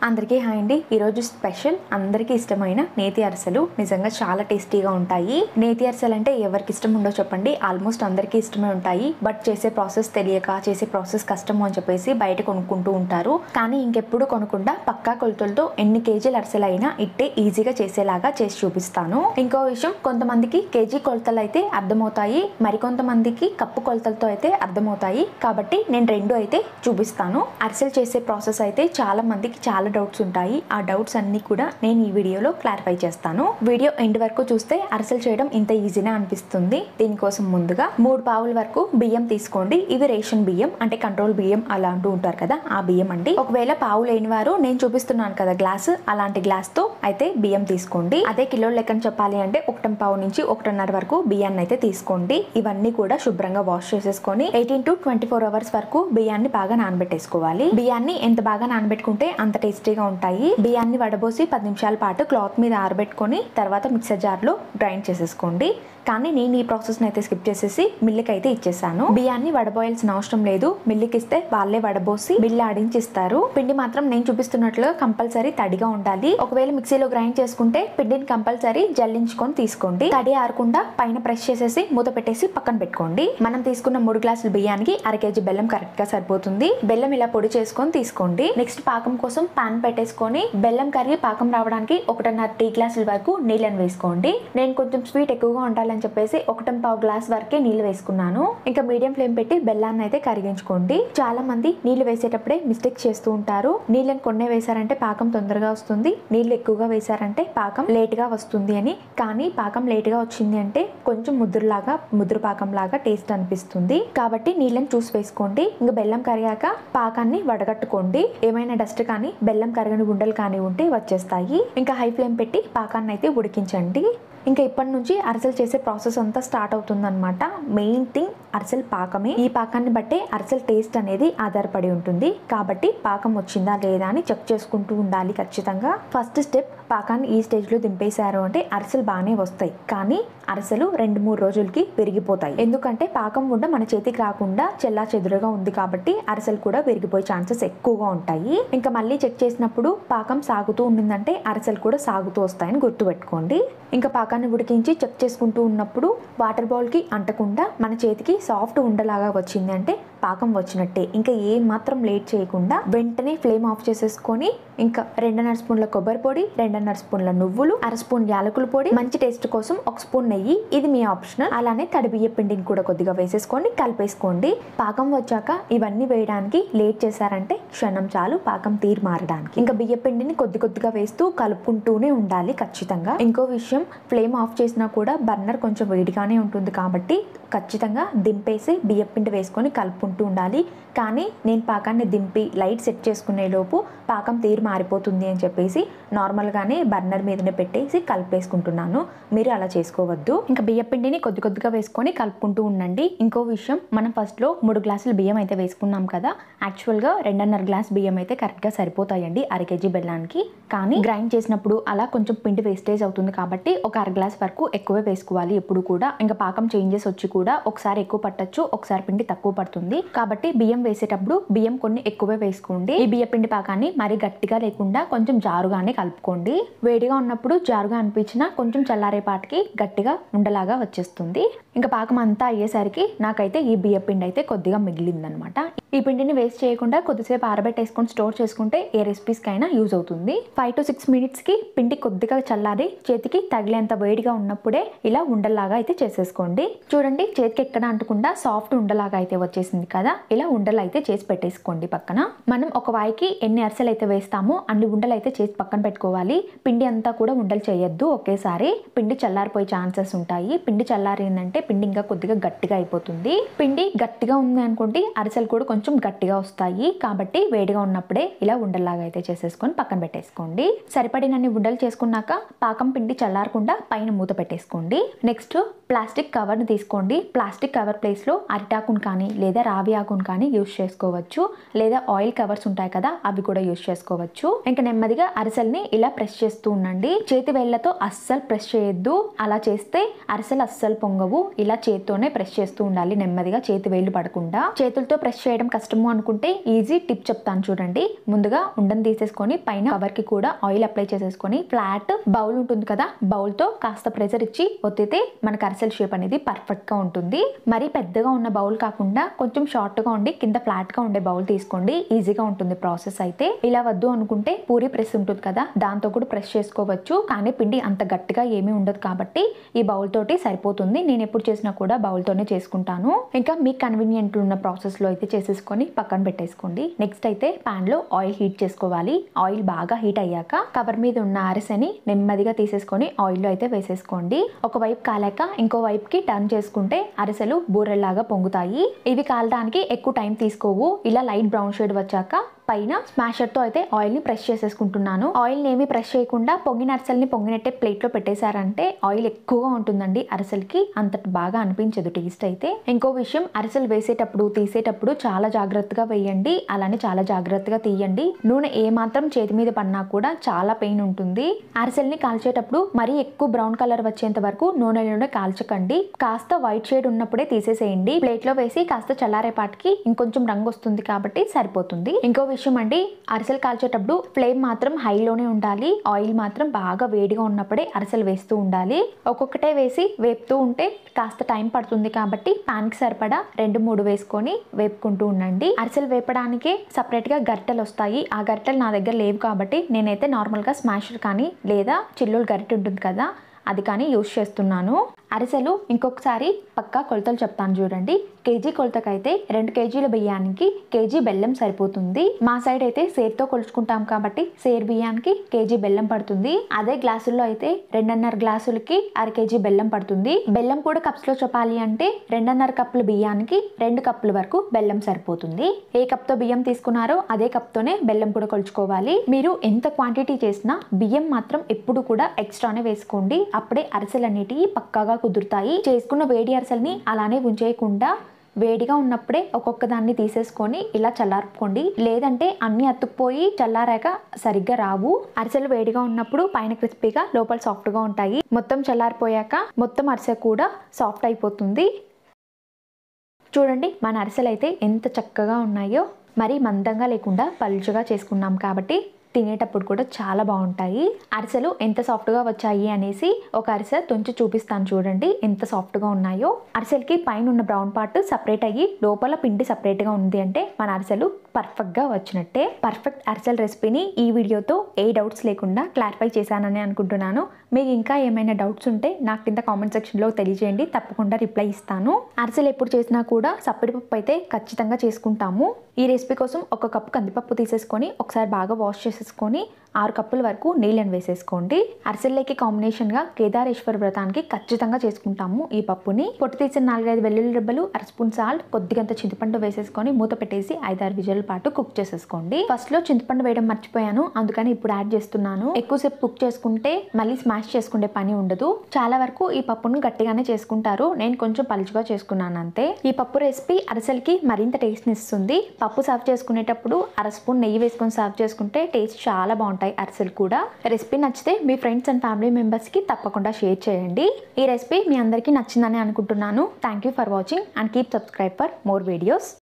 అందరికీ హాయ్ అండి. ఈరోజు స్పెషల్ అందరికీ ఇష్టమైన నేతి అరిసెలు. నిజంగా చాలా టేస్టీగా ఉంటాయి. నేతి అరిసెలు అంటే ఎవరికి ఇష్టం ఉండో చెప్పండి, ఆల్మోస్ట్ అందరికీ ఇష్టమే ఉంటాయి. బట్ చేసే ప్రాసెస్ తెలియక, చేసే ప్రాసెస్ కష్టము అని చెప్పేసి బయట కొనుక్కుంటూ ఉంటారు. కానీ ఇంకెప్పుడు కొనకుండా పక్కా కొలతలతో ఎన్ని కేజీల అరిసెలు అయినా ఇట్టే ఈజీగా చేసేలాగా చేసి చూపిస్తాను. ఇంకో విషయం, కొంతమందికి కేజీ కొలతలు అయితే అర్థమవుతాయి, మరికొంతమందికి కప్పు కొలతలతో అయితే అర్థమవుతాయి. కాబట్టి నేను రెండు అయితే చూపిస్తాను. అరిసెలు చేసే ప్రాసెస్ అయితే చాలా మందికి చాలా డౌట్స్ ఉంటాయి. ఆ డౌట్స్ అన్ని కూడా నేను ఈ వీడియోలో క్లారిఫై చేస్తాను. వీడియో ఎండ్ వరకు చూస్తే అరిసెలు చేయడం ఇంత ఈజీనే అనిపిస్తుంది. దీనికోసం ముందుగా 3 పావుల వరకు బియ్యం తీసుకోండి. ఇవి రేషన్ బియ్యం, అంటే కంట్రోల్ బియ్యం అలా అంటూ ఉంటారు కదా, ఆ బియ్యం అండి. ఒకవేళ పావు లేని వారు నేను చూపిస్తున్నాను కదా గ్లాస్, అలాంటి గ్లాస్ తో అయితే బియ్యం తీసుకోండి. అదే కిలో లెక్కన చెప్పాలి అంటే 1 పావు నుంచి 1.5 వరకు బియ్యాన్ని అయితే తీసుకోండి. ఇవన్నీ కూడా శుభ్రంగా వాష్ చేసేసుకొని 18 to 24 అవర్స్ వరకు బియ్యాన్ని బాగా నానబెట్టేసుకోవాలి. బియ్యాన్ని ఎంత బాగా నానబెట్టుకుంటే అంత టేస్టీగా ఉంటాయి. బియ్యాన్ని వడబోసి 10 నిమిషాల పాటు క్లాత్ మీద ఆరబెట్టుకొని తర్వాత మిక్సర్ జార్ లో గ్రైండ్ చేసేసుకోండి. కానీ నేను ఈ ప్రాసెస్ అయితే స్కిప్ చేసేసి మిల్లుకి అయితే ఇచ్చేసాను. బియ్యాన్ని వడబోయాల్సిన అవసరం లేదు, మిల్లుకి ఇస్తే వాళ్ళే వడబోసి బిల్లు ఆడించి ఇస్తారు. పిండి మాత్రం నేను చూపిస్తున్నట్లుగా కంపల్సరీ తడిగా ఉండాలి. ఒకవేళ మిక్సీలో గ్రైండ్ చేసుకుంటే పిండిని కంపల్సరీ జల్లించుకొని తీసుకోండి. తడి ఆరకుండా పైన ప్రెస్ చేసేసి మూత పెట్టేసి పక్కన పెట్టుకోండి. మనం తీసుకున్న 3 గ్లాసుల బియ్యానికి 1/2 కేజీ బెల్లం కరెక్ట్ గా సరిపోతుంది. బెల్లం ఇలా పొడి చేసుకొని తీసుకోండి. నెక్స్ట్ పాకం కోసం పాన్ పెట్టేసుకొని బెల్లం కరిగి పాకం రావడానికి 1.5 టీ గ్లాసుల వరకు నీళ్ళని వేసుకోండి. నేను కొంచెం స్వీట్ ఎక్కువగా ఉండాలి అని చెప్పేసి 1.5 గ్లాస్ వరకే నీళ్లు వేసుకున్నాను. ఇంకా మీడియం ఫ్లేమ్ పెట్టి బెల్లాన్ని అయితే కరిగించుకోండి. చాలా మంది నీళ్లు వేసేటప్పుడే మిస్టేక్ చేస్తూ ఉంటారు. నీళ్ళని కొన్నే వేసారంటే పాకం తొందరగా వస్తుంది, నీళ్లు ఎక్కువగా వేసారంటే పాకం లేట్ గా వస్తుంది అని. కానీ పాకం లేట్ గా వచ్చింది అంటే కొంచెం ముద్ర పాకం లాగా టేస్ట్ అనిపిస్తుంది. కాబట్టి నీళ్ళని చూసి వేసుకోండి. ఇంకా బెల్లం కరిగాక పాకాన్ని వడగట్టుకోండి. ఏమైనా డస్ట్ కానీ బెల్లం కరగని గుండెలు కానీ ఉంటే వచ్చేస్తాయి. ఇంకా హై ఫ్లేమ్ పెట్టి పాకాన్ని అయితే ఉడికించండి. ఇంకా ఇప్పటి నుంచి అరిసెలు చేసే ప్రాసెస్ అంతా స్టార్ట్ అవుతుంది అనమాట. మెయిన్ థింగ్ అరిసెలు పాకమే. ఈ పాకాన్ని బట్టే అరిసెల టేస్ట్ అనేది ఆధారపడి ఉంటుంది. కాబట్టి పాకం వచ్చిందా లేదా అని చెక్ చేసుకుంటూ ఉండాలి ఖచ్చితంగా. ఫస్ట్ స్టెప్, పాకాన్ని ఈ స్టేజ్ లో దింపేశారు అంటే అరిసెలు బాగానే వస్తాయి. కానీ అరిసెలు 2-3 రోజులకి విరిగిపోతాయి. ఎందుకంటే పాకం కూడా మన చేతికి రాకుండా చెల్లా చెదురుగా ఉంది కాబట్టి అరిసెలు కూడా విరిగిపోయే ఛాన్సెస్ ఎక్కువగా ఉంటాయి. ఇంకా మళ్ళీ చెక్ చేసినప్పుడు పాకం సాగుతూ ఉండిందంటే అరిసెలు కూడా సాగుతూ వస్తాయని గుర్తుపెట్టుకోండి. ఇంకా పాకాన్ని ఉడికించి చెక్ చేసుకుంటూ ఉన్నప్పుడు వాటర్ బౌల్ కి అంటకుండా మన చేతికి సాఫ్ట్ ఉండలాగా వచ్చింది అంటే పాకం వచ్చినట్టే. ఇంకా ఏ మాత్రం లేట్ చేయకుండా వెంటనే ఫ్లేమ్ ఆఫ్ చేసేసుకొని ఇంకా 2.5 స్పూన్ల కొబ్బరి పొడి, 2.5 స్పూన్ల నువ్వులు, 1/2 స్పూన్ యాలకుల పొడి, మంచి టేస్ట్ కోసం 1 స్పూన్ నెయ్యి, ఇది మీ ఆప్షనల్. అలానే తడి బియ్య పిండిని కూడా కొద్దిగా వేసేసుకొని కలిపేసుకోండి. పాకం వచ్చాక ఇవన్నీ వేయడానికి లేట్ చేశారంటే క్షణం చాలు పాకం తీరు మారడానికి. ఇంకా బియ్య పిండిని కొద్దిగా వేస్తూ కలుపుకుంటూనే ఉండాలి ఖచ్చితంగా. ఇంకో విషయం, ఫ్లేమ్ ఆఫ్ చేసినా కూడా బర్నర్ కొంచెం వేడిగానే ఉంటుంది కాబట్టి ఖచ్చితంగా దింపేసి బియ్య పిండి వేసుకొని కలుపుకుంటూ ఉండాలి. కానీ నేను పాకాన్ని దింపి లైట్ సెట్ చేసుకునే లోపు పాకం తీరు మారిపోతుంది అని చెప్పేసి నార్మల్గానే బర్నర్ మీదనే పెట్టేసి కలిపేసుకుంటున్నాను. మీరు అలా చేసుకోవద్దు. ఇంకా బియ్య పిండిని కొద్దిగా వేసుకొని కలుపుకుంటూ ఉండండి. ఇంకో విషయం, మనం ఫస్ట్లో 3 గ్లాసుల బియ్యం అయితే వేసుకున్నాం కదా, యాక్చువల్గా 2.5 గ్లాస్ బియ్యం అయితే కరెక్ట్గా సరిపోతాయండి 1/2 కేజీ బెల్లానికి. కానీ గ్రైండ్ చేసినప్పుడు అలా కొంచెం పిండి వేస్టేజ్ అవుతుంది కాబట్టి ఒక 1/2 గ్లాస్ వరకు ఎక్కువే వేసుకోవాలి ఎప్పుడు కూడా. ఇంకా పాకం చేంజెస్ వచ్చి కూడా ఒకసారి ఎక్కువ పట్టచ్చు, ఒకసారి పిండి తక్కువ పడుతుంది. కాబట్టి బియ్యం వేసేటప్పుడు బియ్యం కొన్ని ఎక్కువే వేసుకోండి. ఈ బియ్య పిండి పాకాన్ని మరీ గట్టిగా లేకుండా కొంచెం జారుగానే కలుపుకోండి. వేడిగా ఉన్నప్పుడు జారుగా అనిపించినా కొంచెం చల్లారేపాటికి గట్టిగా ఉండలాగా వచ్చేస్తుంది. ఇంకా పాకం అంతా అయ్యేసరికి నాకైతే ఈ బియ్య పిండి అయితే కొద్దిగా మిగిలిందనమాట. ఈ పిండిని వేస్ట్ చేయకుండా కొద్దిసేపు ఆరబెట్టేసుకొని స్టోర్ చేసుకుంటే ఏ రెసిపీస్ కైనా యూజ్ అవుతుంది. 5 to 6 minutes కి పిండి కొద్దిగా చల్లారి చేతికి తగిలేంత వేడిగా ఉన్నప్పుడే ఇలా ఉండలాగా అయితే చేసేసుకోండి. చూడండి, చేతికి ఎక్కడ అంటకుండా సాఫ్ట్ ఉండలాగా అయితే వచ్చేసింది కదా. ఇలా ఉండలు అయితే చేసి పెట్టేసుకోండి పక్కన. మనం ఒక వాయికి ఎన్ని అరిసెలు అయితే వేస్తామో అన్ని ఉండలు అయితే చేసి పక్కన పెట్టుకోవాలి. పిండి అంతా కూడా ఉండలు చేయొద్దు ఒకేసారి. పిండి చల్లారిపోయే ఛాన్సెస్ ఉంటాయి. పిండి చల్లారిందంటే పిండి ఇంకా కొద్దిగా గట్టిగా అయిపోతుంది. పిండి గట్టిగా ఉంది అనుకోండి, అరిసెలు కూడా కొంచెం గట్టిగా వస్తాయి. కాబట్టి వేడిగా ఉన్నప్పుడే ఇలా ఉండల్లాగా అయితే చేసేసుకొని పక్కన పెట్టేసుకోండి. సరిపడినన్ని ఉండలు చేసుకున్నాక పాకం పిండి చల్లారకుండా పైన మూత పెట్టేసుకోండి. నెక్స్ట్ ప్లాస్టిక్ కవర్ని తీసుకోండి. ప్లాస్టిక్ కవర్ ప్లేస్లో అరిటాకును కానీ లేదా రావి ఆకును కానీ యూస్ చేసుకోవచ్చు, లేదా ఆయిల్ కవర్స్ ఉంటాయి కదా అవి కూడా యూస్ చేసుకోవచ్చు. ఇంకా నెమ్మదిగా అరిసెల్ని ఇలా ప్రెస్ చేస్తూ ఉండండి. చేతి వేళ్లతో అస్సలు ప్రెస్ చేయొద్దు, అలా చేస్తే అరిసెలు అస్సలు పొంగవు. ఇలా చేతితోనే ప్రెస్ చేస్తూ ఉండాలి నెమ్మదిగా, చేతి వేళ్లు పడకుండా. చేతులతో ప్రెస్ చేయడం కష్టము అనుకుంటే ఈజీ టిప్ చెప్తాను చూడండి. ముందుగా ఉండని తీసేసుకొని పైన కవర్ కి కూడా ఆయిల్ అప్లై చేసేసుకొని ఫ్లాట్ బౌల్ ఉంటుంది కదా బౌల్ తో కాస్త ప్రెషర్ ఇచ్చి ఒత్తితే మనకు అరిసెల్ షేప్ అనేది పర్ఫెక్ట్ గా ఉంటుంది. మరి పెద్దగా ఉన్న బౌల్ కాకుండా కొంచెం షార్ట్ గా ఉండి కింద ఫ్లాట్ గా ఉండే బౌల్ తీసుకోండి, ఈజీగా ఉంటుంది ప్రాసెస్ అయితే. ఇలా వద్దు అనుకుంటే పూరి ప్రెస్ ఉంటుంది కదా దాంతో కూడా ప్రెస్ చేసుకోవచ్చు, కానీ పిండి అంత గట్టిగా ఏమీ ఉండదు కాబట్టి ఈ బౌల్ తోటి సరిపోతుంది. నేను ఎప్పుడు చేసినా కూడా బౌల్ తోనే చేసుకుంటాను. ఇంకా మీకు కన్వీనియంట్ ఉన్న ప్రాసెస్ లో అయితే చేసేసుకొని పక్కన పెట్టేసుకోండి. నెక్స్ట్ అయితే పాన్ లో ఆయిల్ హీట్ చేసుకోవాలి. ఆయిల్ బాగా హీట్ అయ్యాక కవర్ మీద ఉన్న అరిసెని నెమ్మదిగా తీసేసుకొని ఆయిల్ లో అయితే వేసేసుకోండి. ఒక వైపు కాలాక ఇంకో వైపుకి టర్న్ చేసుకుంటే అరిసెలు బూరెల్లాగా పొంగుతాయి. ఇవి కాలడానికి ఎక్కువ టైం తీసుకోవు. ఇలా లైట్ బ్రౌన్ షేడ్ వచ్చాక పైన స్మాషర్ తో అయితే ఆయిల్ ని ప్రెస్ చేసేసుకుంటున్నాను. ఆయిల్ ని ఏమి ప్రెస్ చేయకుండా పొంగిన అరిసెల్ని పొంగినట్టే ప్లేట్ లో పెట్టేశారంటే ఆయిల్ ఎక్కువగా ఉంటుందండి అరిసెలకి, అంత బాగా అనిపించదు టేస్ట్ అయితే. ఇంకో విషయం, అరిసెలు వేసేటప్పుడు తీసేటప్పుడు చాలా జాగ్రత్తగా వేయండి, అలానే చాలా జాగ్రత్తగా తీయండి. నూనె ఏ మాత్రం చేతి మీద పడినా కూడా చాలా పెయిన్ ఉంటుంది. అరిసెల్ని కాల్చేటప్పుడు మరీ ఎక్కువ బ్రౌన్ కలర్ వచ్చేంత వరకు నూనెలోనే కాల్చకండి. కాస్త వైట్ షేడ్ ఉన్నప్పుడే తీసేసేయండి. ప్లేట్ లో వేసి కాస్త చల్లారేపాటికి ఇంకొంచెం రంగు వస్తుంది కాబట్టి సరిపోతుంది. ఇంకో విషయం అండి, అరిసెలు కాల్చేటప్పుడు ఫ్లేమ్ మాత్రం హైలోనే ఉండాలి. ఆయిల్ మాత్రం బాగా వేడిగా ఉన్నప్పుడే అరిసెలు వేస్తూ ఉండాలి. ఒక్కొక్కటే వేసి వేపుతూ ఉంటే కాస్త టైం పడుతుంది కాబట్టి పాన్ కి సరిపడా 2-3 వేసుకొని వేపుకుంటూ ఉండండి. అరిసెలు వేపడానికే సపరేట్ గా గరిటెలు వస్తాయి. ఆ గరిటెలు నా దగ్గర లేవు కాబట్టి నేనైతే నార్మల్ గా స్మాషర్ కానీ లేదా చిల్లులు గరిటె ఉంటుంది కదా అది కానీ యూస్ చేస్తున్నాను. అరిసెలు ఇంకొకసారి పక్కా కొలతలు చెప్తాను చూడండి. కేజీ కొలతకైతే 2 కేజీల బియ్యానికి కేజీ బెల్లం సరిపోతుంది. మా సైడ్ అయితే సేరుతో కొలుచుకుంటాం కాబట్టి సేరు బియ్యానికి కేజీ బెల్లం పడుతుంది. అదే గ్లాసుల్లో అయితే 2.5 గ్లాసులకి 1/2 కేజీ బెల్లం పడుతుంది. బెల్లం కూడా కప్స్ లో చెప్పాలి అంటే 2.5 కప్పుల బియ్యానికి 2 కప్పుల వరకు బెల్లం సరిపోతుంది. ఏ కప్ తో బియ్యం తీసుకున్నారో అదే కప్ తోనే బెల్లం కూడా కొలుచుకోవాలి. మీరు ఎంత క్వాంటిటీ చేసినా బియ్యం మాత్రం ఎప్పుడు కూడా ఎక్స్ట్రానే వేసుకోండి, అప్పుడే అరిసెలు అనేటివి పక్కాగా కుదురుతాయి. చేసుకున్న వేడి అరిసెల్ని అలానే ఉంచేయకుండా వేడిగా ఉన్నప్పుడే ఒక్కొక్క దాన్ని తీసేసుకొని ఇలా చల్లార్పుకోండి, లేదంటే అన్ని అతుక్కుపోయి చల్లారాక సరిగ్గా రావు. అరిసెలు వేడిగా ఉన్నప్పుడు పైన క్రిస్పీగా లోపల సాఫ్ట్ గా ఉంటాయి. మొత్తం చల్లారిపోయాక మొత్తం అరిసె కూడా సాఫ్ట్ అయిపోతుంది. చూడండి మన అరిసెలు అయితే ఎంత చక్కగా ఉన్నాయో. మరి మందంగా లేకుండా పలుచగా చేసుకున్నాం కాబట్టి తినేటప్పుడు కూడా చాలా బాగుంటాయి. అరిసెలు ఎంత సాఫ్ట్గా వచ్చాయి అనేసి ఒక అరిసె తుంచి చూపిస్తాను చూడండి ఎంత సాఫ్ట్గా ఉన్నాయో. అరిసెలకి పైన ఉన్న బ్రౌన్ పార్ట్ సపరేట్ అయ్యి లోపల పిండి సపరేట్గా ఉంది అంటే మన అరిసెలు పర్ఫెక్ట్గా వచ్చినట్టే. పర్ఫెక్ట్ అరిసెల రెసిపీని ఈ వీడియోతో ఏ డౌట్స్ లేకుండా క్లారిఫై చేశానని అనుకుంటున్నాను. మీకు ఇంకా ఏమైనా డౌట్స్ ఉంటే నాకు కింద కామెంట్ సెక్షన్లో తెలియజేయండి, తప్పకుండా రిప్లై ఇస్తాను. అరిసెలు ఎప్పుడు చేసినా కూడా సప్పిడిపప్పు అయితే ఖచ్చితంగా చేసుకుంటాము. ఈ రెసిపీ కోసం 1 కప్పు కందిపప్పు తీసేసుకొని ఒకసారి బాగా వాష్ చేసేసుకొని 6 కప్పుల వరకు నీళ్ళని వేసేసుకోండి. అరిసెల్లోకి కాంబినేషన్గా కేదారేశ్వర వ్రతానికి ఖచ్చితంగా చేసుకుంటాము ఈ పప్పుని. పొట్టు తీసిన 4-5 వెల్లుల్లి రెబ్బలు, 1 స్పూన్ సాల్ట్, కొద్దిగంత చింతపండు వేసేసుకొని మూత పెట్టేసి 5-6 విజిల్ పాటు కుక్ చేసేసుకోండి. ఫస్ట్ లో చింతపండు వేయడం మర్చిపోయాను, అందుకని ఇప్పుడు యాడ్ చేస్తున్నాను. ఎక్కువసేపు కుక్ చేసుకుంటే మళ్ళీ స్మాష్ చేసుకునే పని ఉండదు. చాలా వరకు ఈ పప్పును గట్టిగానే చేసుకుంటారు, నేను కొంచెం పలుచగా చేసుకున్నాను అంతే. ఈ పప్పు రెసిపీ అరిసెలకి మరింత టేస్ట్ ఇస్తుంది. పప్పు సర్వ్ చేసుకునేటప్పుడు 1 స్పూన్ నెయ్యి వేసుకొని సర్వ్ చేసుకుంటే టేస్ట్ చాలా బాగుంటాయి అరిసెలు కూడా. రెసిపీ నచ్చితే మీ ఫ్రెండ్స్ అండ్ ఫ్యామిలీ మెంబర్స్ కి తప్పకుండా షేర్ చేయండి. ఈ రెసిపీ మీ అందరికీ నచ్చిందని అనుకుంటున్నాను. Thank you for watching and keep subscribe for more videos.